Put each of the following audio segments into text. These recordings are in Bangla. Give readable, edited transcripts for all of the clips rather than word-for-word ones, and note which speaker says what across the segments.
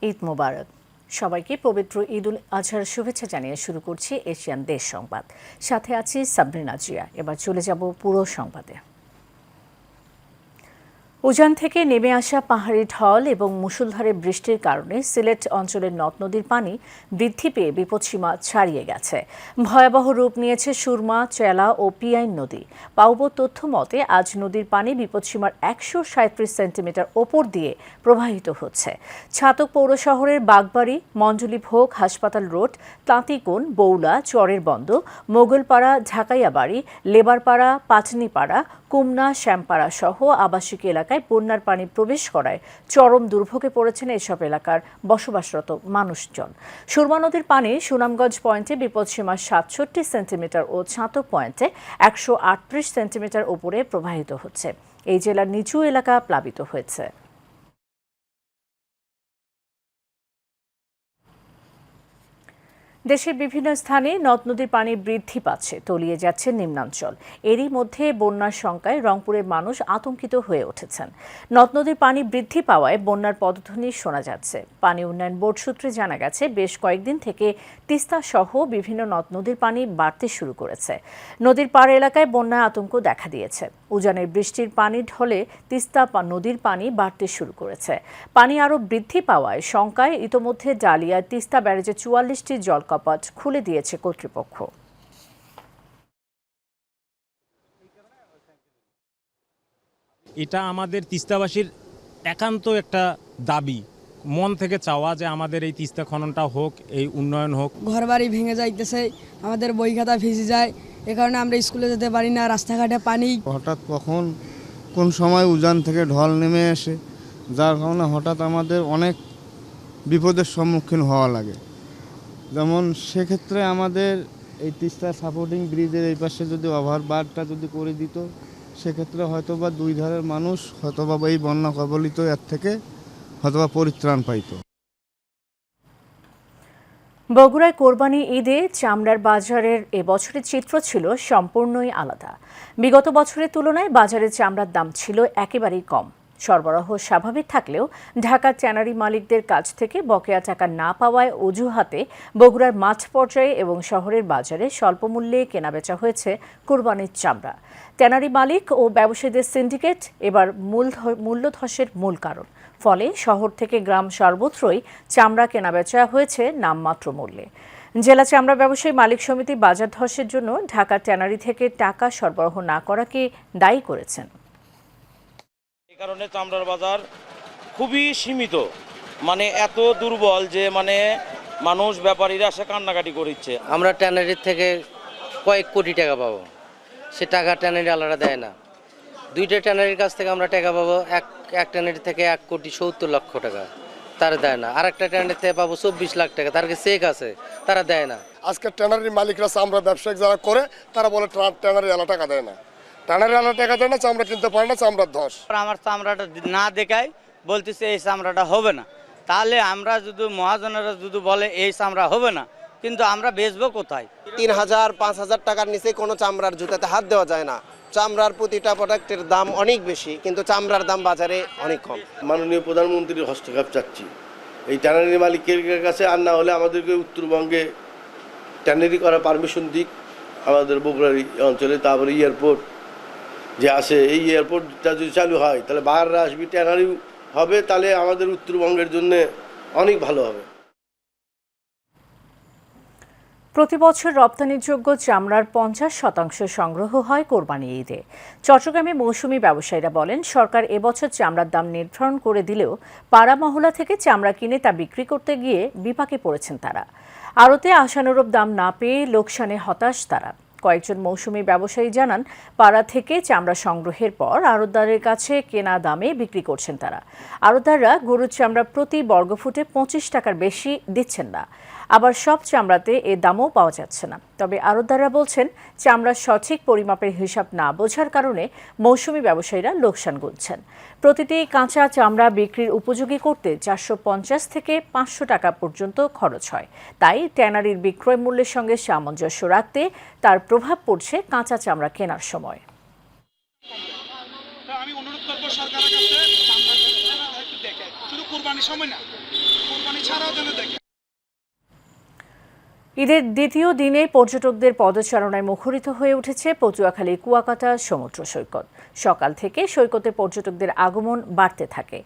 Speaker 1: ঈদ মোবারক। সবাইকে পবিত্র ঈদ উল আজহার শুভেচ্ছা জানিয়ে শুরু করছি এশিয়ান দেশ সংবাদ। সাথে আছি সাবরিনা জিয়া। এবার চলে যাব পুরো সংবাদে। উজান থেকে নেমে আসা পাহাড়ি ঢল এবং মুষলধারে বৃষ্টির কারণে সিলেট অঞ্চলের নদ নদীর পানি বৃদ্ধি পেয়ে বিপদসীমা ছাড়িয়ে গেছে। ভয়াবহ রূপ নিয়েছে সুরমা, চেলা ও পিয়াইন নদী। পাউব তথ্য মতে আজ নদীর পানি বিপদসীমার 137 সেন্টিমিটার ওপর দিয়ে প্রবাহিত হচ্ছে। ছাতক পৌর শহরের বাগবাড়ি, মণ্ডলীভোগ, হাসপাতাল রোড, তাঁতিকোণ, বৌলা, চরের বন্দ, মোগলপাড়া, ঢাকাইয়াবাড়ি, লেবারপাড়া, পাটনিপাড়া, কুমনা, শ্যামপাড়া সহ আবাসিক এলাকায় বন্যার পানি প্রবেশ করায় চরম দুর্ভোগে পড়েছেন এসব এলাকার বসবাসরত মানুষজন। সুরমা নদীর পানি সুনামগঞ্জ পয়েন্টে বিপদসীমা 67 সেন্টিমিটার ও ছাতক পয়েন্টে 138 সেন্টিমিটার উপরে প্রবাহিত হচ্ছে। এই জেলার নিচু এলাকা প্লাবিত হয়েছে। দেশের বিভিন্ন স্থানে নদ নদীর পানি বৃদ্ধি পাচ্ছে, তলিয়ে যাচ্ছে নিম্নাঞ্চল। এরই মধ্যে বন্যার শঙ্কায় রংপুরের মানুষ আতঙ্কিত হয়ে উঠেছেন। নদ নদীর পানি বৃদ্ধি পাওয়ায় বন্যার পদধ্বনি শোনা যাচ্ছে। পানি উন্নয়ন বোর্ড সূত্রে জানা গেছে, বেশ কয়েকদিন থেকে তিস্তা সহ বিভিন্ন নদ নদীর পানি বাড়তে শুরু করেছে। নদীর পাড় এলাকায় বন্যার আতঙ্ক দেখা দিয়েছে। উজানের বৃষ্টির পানির ঢলে তিস্তা নদীর পানি বাড়তে শুরু করেছে। পানি আরও বৃদ্ধি পাওয়ায় শঙ্কায় ইতোমধ্যে ডালিয়া তিস্তা ব্যারেজে 44টি জলকপাট খুলে দিয়েছে কর্তৃপক্ষ।
Speaker 2: এটা আমাদের তিস্তাবাসীর একান্ত একটা দাবি, মন থেকে চাওয়া যে আমাদের এই তিস্তা খননটা হোক, এই উন্নয়ন হোক।
Speaker 3: ঘরবাড়ি ভেঙে যাইতেছে, আমাদের বই খাতা ভিজে যায়, এ কারণে আমরা স্কুলে যেতে পারি না, রাস্তাঘাটে পানি।
Speaker 4: হঠাৎ কখন কোন সময় উজান থেকে ঢল নেমে আসে, যার কারণে হঠাৎ আমাদের অনেক বিপদের সম্মুখীন হওয়া লাগে। যেমন সেক্ষেত্রে আমাদের এই তিস্তা সাপোর্টিং ব্রিজের এই পাশে যদি ওভারবারটা যদি করে দিত, সেক্ষেত্রে হয়তোবা দুই ধারের মানুষ হয়তোবা এই বন্যা কবলিত এর থেকে হয়তোবা পরিত্রাণ পাইত।
Speaker 1: বগুড়ায় কোরবানি ঈদে চামড়ার বাজারের এবছরের চিত্র ছিল সম্পূর্ণই আলাদা। বিগত বছরের তুলনায় বাজারে চামড়ার দাম ছিল একেবারেই কম। সরবরাহ স্বাভাবিক থাকলেও ঢাকার ট্যানারি মালিকদের কাছ থেকে বকেয়া টাকা না পাওয়ায় অজুহাতে বগুড়ার মাঠ পর্যায়ে এবং শহরের বাজারে স্বল্প মূল্যে কেনাবেচা হয়েছে কোরবানির চামড়া। ট্যানারি মালিক ও ব্যবসায়ীদের সিন্ডিকেট এবার মূল্যধসের মূল কারণ। ফলে শহর থেকে গ্রাম সর্বত্রই চামড়া কেনাবেচা হয়েছে নামমাত্র মূল্যে। জেলা চামড়া ব্যবসায়ী মালিক সমিতি বাজার ধসের জন্য ঢাকা ট্যানারি থেকে টাকা সরবরাহ না করাকে দায়ী করেছেন।
Speaker 5: এই কারণে চামড়ার বাজার খুবই সীমিত, এত দুর্বল যে মানুষ ব্যাপারীরা সে কান্নাকাটি করছে।
Speaker 6: আমরা ট্যানারির থেকে কয়েক কোটি টাকা পাবো, সে টাকা ট্যানারি আলাদা দেয় না। দুইটা ট্যানারির কাছ থেকে আমরা টাকা পাবো, এক ট্যানারি থেকে 1,70,00,000 টাকা, তারা দেয় না। আর একটা ট্যানারি থেকে পাবো 24 লাখ টাকা, তার কাছে চেক আছে, তারা দেয় না।
Speaker 7: আজকে ট্যানারির মালিকরা চামড়া ব্যবসায়িক যারা করে তারা বলে ট্যানারি আলা টাকা দেয় না, ট্যানারি আলা টাকা দেয় না, চামড়া কিনতে পারে না, চামড়ার ধস।
Speaker 8: আমার চামড়াটা না দেখায় বলতেছে এই চামড়াটা হবে না, তাহলে আমরা যদি মহাজনেরা যদি বলে এই চামড়া হবে না, কিন্তু আমরা বেচবো কোথায়?
Speaker 9: 3,000 5,000 টাকার নিচে কোনো চামড়ার জুতাতে হাত দেওয়া যায় না। চামড়ার প্রতিটা প্রোডাক্টের দাম অনেক বেশি, কিন্তু চামড়ার দাম বাজারে অনেক কম।
Speaker 10: মাননীয় প্রধানমন্ত্রীর হস্তক্ষেপ চাচ্ছি এই ট্যানারি মালিকের কাছে, আর না হলে আমাদেরকে উত্তরবঙ্গে ট্যানারি করার পারমিশন দিক আমাদের বগুড়ার অঞ্চলে। তারপরে এয়ারপোর্ট যে আছে, এই এয়ারপোর্টটা যদি চালু হয় তাহলে বাহাররা আসবে, ট্যানারি হবে, তাহলে আমাদের উত্তরবঙ্গের জন্য অনেক ভালো হবে।
Speaker 1: প্রতি বছর রপ্তানিযোগ্য চামড়ার 50% সংগ্রহ হয় কোরবানি ঈদে। চট্টগ্রামে মৌসুমি ব্যবসায়ীরা বলেন, সরকার এবছর চামড়ার দাম নির্ধারণ করে দিলেও পাড়া মহল্লা থেকে চামড়া কিনে তা বিক্রি করতে গিয়ে বিপাকে পড়েছেন তারা। আড়তে আশানুরূপ দাম না পেয়ে লোকসানে হতাশ তারা। কয়েকজন মৌসুমি ব্যবসায়ী জানান, পাড়া থেকে চামড়া সংগ্রহের পর আড়তদারের কাছে কেনা দামে বিক্রি করছেন তারা। আড়তদাররা গরুর চামড়া প্রতি বর্গফুটে 25 টাকার বেশি দিচ্ছেন না। আবার সব চামড়াতে এ দামও পাওয়া যাচ্ছে না। তবে আড়তদাররা বলছেন, চামড়ার সঠিক পরিমাপের হিসাব না বোঝার কারণে মৌসুমি ব্যবসায়ীরা লোকসান গুনছেন। প্রতিটি কাঁচা চামড়া বিক্রির উপযোগী করতে 450 থেকে 500 টাকা পর্যন্ত খরচ হয়। তাই ট্যানারির বিক্রয় মূল্যের সঙ্গে সামঞ্জস্য রাখতে তার প্রভাব পড়ছে কাঁচা চামড়া কেনার সময়।
Speaker 11: আমি অনুরোধ করবো সরকারের কাছে, শুধু কোরবানির সময় না,
Speaker 1: ঈদের দ্বিতীয় দিনে পর্যটকদের পদচারণায় মুখরিত হয়ে উঠেছে পটুয়াখালী কুয়াকাটা সমুদ্র সৈকত। সকাল থেকে সৈকতে পর্যটকদের আগমন বাড়তে থাকে।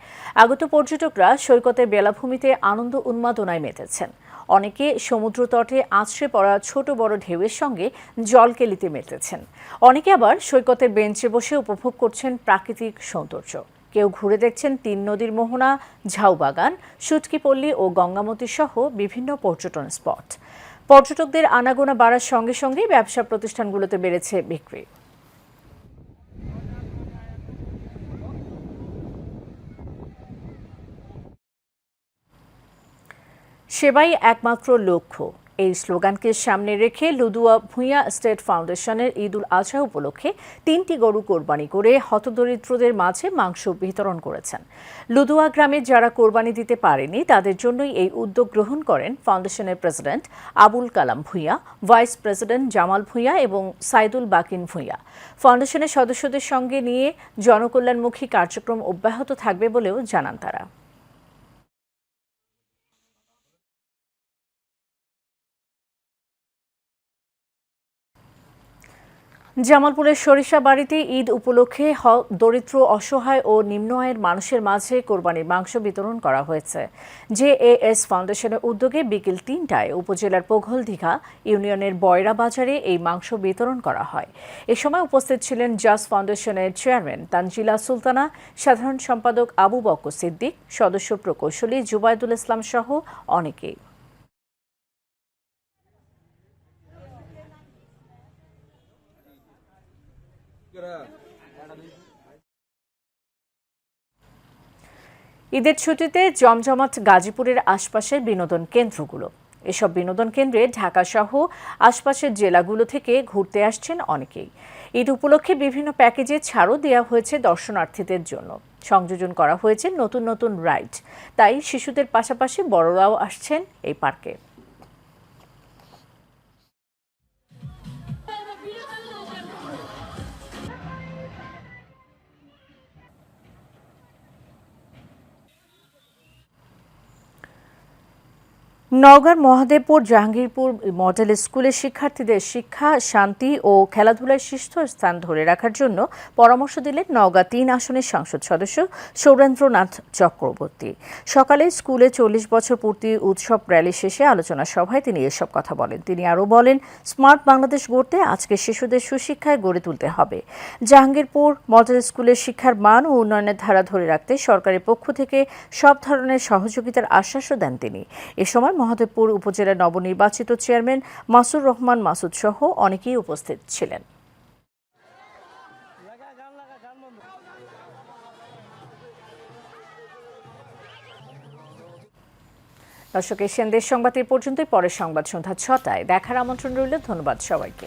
Speaker 1: আগত পর্যটকরা সৈকতের বেলাভূমিতে আনন্দ উন্মাদনায় মেতেছেন। অনেকে সমুদ্র তটে আছড়ে পড়া ছোট বড় ঢেউয়ের সঙ্গে জলকেলিতে মেতেছেন। অনেকে আবার সৈকতের বেঞ্চে বসে উপভোগ করছেন প্রাকৃতিক সৌন্দর্য। কেউ ঘুরে দেখছেন তিন নদীর মোহনা, ঝাউবাগান, সুটকিপল্লী ও গঙ্গামতী সহ বিভিন্ন পর্যটন স্পট। পর্যটকদের আনাগোনা বাড়ার সঙ্গে সঙ্গে ব্যবসা প্রতিষ্ঠানগুলোতে বেড়েছে বিক্রি। সেবাই একমাত্র লক্ষ্য, এই স্লোগানকে সামনে রেখে লুদুয়া ভূঁইয়া স্টেট ফাউন্ডেশনের ঈদ উল আজহা উপলক্ষে 3টি গরু কোরবানি করে হতদরিদ্রদের মাঝে মাংস বিতরণ করেছেন। লুদুয়া গ্রামে যারা কোরবানি দিতে পারেনি তাদের জন্যই এই উদ্যোগ গ্রহণ করেন ফাউন্ডেশনের president Abul Kalam Bhuiyan, vice president Jamal Bhuiyan এবং সাইদুল বাকিন ভূঁইয়া। ফাউন্ডেশনের সদস্যদের সঙ্গে নিয়ে জনকল্যাণমুখী কার্যক্রম অব্যাহত থাকবে বলেও জানান তারা। জামালপুরের সরিষাবাড়িতে ঈদ উপলক্ষে দরিদ্র, অসহায় ও নিম্ন আয়ের মানুষের মাঝে কোরবানির মাংস বিতরণ করা হয়েছে। জেএএস ফাউন্ডেশনের উদ্যোগে বিকেল 3টায় উপজেলার পোঘলদিঘা ইউনিয়নের বয়রা বাজারে এই মাংস বিতরণ করা হয়। এ সময় উপস্থিত ছিলেন জাস ফাউন্ডেশনের চেয়ারম্যান তানজিলা সুলতানা, সাধারণ সম্পাদক আবু বকর সিদ্দিক, সদস্য প্রকৌশলী জুবাইদুল ইসলাম সহ অনেকেই। ঈদের ছুটিতে জমজমাট গাজীপুরের আশপাশের বিনোদন কেন্দ্রগুলো। এসব বিনোদন কেন্দ্রে ঢাকা সহ আশপাশের জেলাগুলো থেকে ঘুরতে আসছেন অনেকেই। ঈদ উপলক্ষে বিভিন্ন প্যাকেজে ছাড়ও দেওয়া হয়েছে দর্শনার্থীদের জন্য। সংযোজন করা হয়েছে নতুন নতুন রাইড, তাই শিশুদের পাশাপাশি বড়রাও আসছেন এই পার্কে। নওগাঁর মহাদেবপুর জাহাঙ্গীরপুর মডেল স্কুলের শিক্ষার্থীদের শিক্ষা, শান্তি ও খেলাধুলায় শীর্ষস্থান ধরে রাখার জন্য পরামর্শ দিলেন নওগাঁ 3 আসনের সংসদ সদস্য সৌরেন্দ্রনাথ চক্রবর্তী। সকালে স্কুলে 40 বছর পূর্তি উৎসব র্যালি শেষে আলোচনা সভায় তিনি এসব কথা বলেন। তিনি আরও বলেন, স্মার্ট বাংলাদেশ গড়তে আজকে শিশুদের সুশিক্ষায় গড়ে তুলতে হবে। জাহাঙ্গীরপুর মডেল স্কুলের শিক্ষার মান ও উন্নয়নের ধারা ধরে রাখতে সরকারের পক্ষ থেকে সব ধরনের সহযোগিতার আশ্বাসও দেন তিনি। এ সময় মহাদেবপুর উপজেলার নবনির্বাচিত চেয়ারম্যান মাসুর রহমান মাসুদ সহ অনেকেই উপস্থিত ছিলেন। দর্শক, এশিয়ান দেশ সংবাদ এ পর্যন্তই। পরের সংবাদ সন্ধ্যা 6টায় দেখার আমন্ত্রণ রইল। ধন্যবাদ সবাইকে।